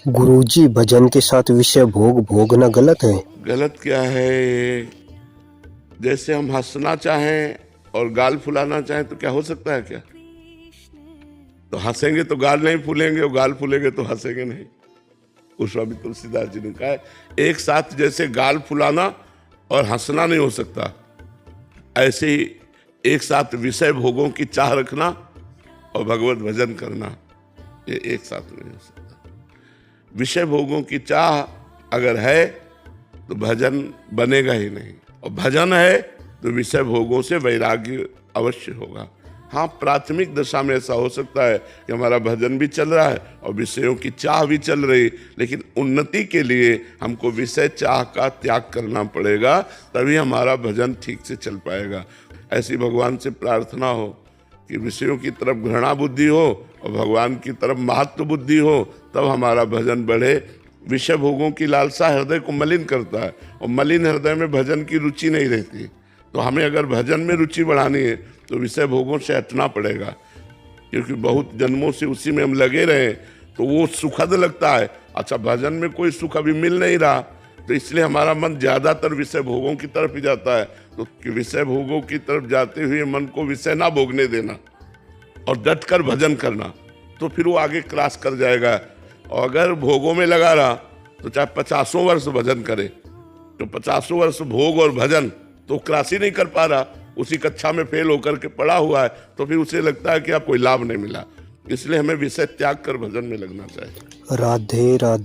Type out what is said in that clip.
गुरुजी, भजन के साथ विषय भोग भोगना गलत है? गलत क्या है ये? जैसे हम हंसना चाहें और गाल फुलाना चाहें तो क्या हो सकता है क्या? तो हंसेंगे तो गाल नहीं फूलेंगे और गाल फूलेंगे तो हंसेंगे नहीं। उस स्वामी तुलसीदास जी ने कहा है, एक साथ जैसे गाल फुलाना और हंसना नहीं हो सकता, ऐसे ही एक साथ विषय भोगों की चाह रखना और भगवत भजन करना, ये एक साथ नहीं हो सकता। विषय भोगों की चाह अगर है तो भजन बनेगा ही नहीं, और भजन है तो विषय भोगों से वैराग्य अवश्य होगा। हाँ, प्राथमिक दशा में ऐसा हो सकता है कि हमारा भजन भी चल रहा है और विषयों की चाह भी चल रही, लेकिन उन्नति के लिए हमको विषय चाह का त्याग करना पड़ेगा, तभी हमारा भजन ठीक से चल पाएगा। ऐसी भगवान से प्रार्थना हो कि विषयों की तरफ घृणा बुद्धि हो और भगवान की तरफ महत्व बुद्धि हो, तब हमारा भजन बढ़े। विषय भोगों की लालसा हृदय को मलिन करता है और मलिन हृदय में भजन की रुचि नहीं रहती। तो हमें अगर भजन में रुचि बढ़ानी है तो विषय भोगों से हटना पड़ेगा, क्योंकि बहुत जन्मों से उसी में हम लगे रहे तो वो सुखद लगता है। अच्छा, भजन में कोई सुख अभी मिल नहीं रहा, तो इसलिए हमारा मन ज़्यादातर विषय भोगों की तरफ ही जाता है। तो विषय भोगों की तरफ जाते हुए मन को विषय ना भोगने देना और डट कर भजन करना, तो फिर वो आगे क्रॉस कर जाएगा। और अगर भोगों में लगा रहा तो चाहे 50 वर्ष भजन करे, तो 50 वर्ष भोग और भजन तो क्रॉस ही नहीं कर पा रहा, उसी कक्षा में फेल होकर के पड़ा हुआ है, तो फिर उसे लगता है कि अब कोई लाभ नहीं मिला। इसलिए हमें विषय त्याग कर भजन में लगना चाहिए। राधे राधे।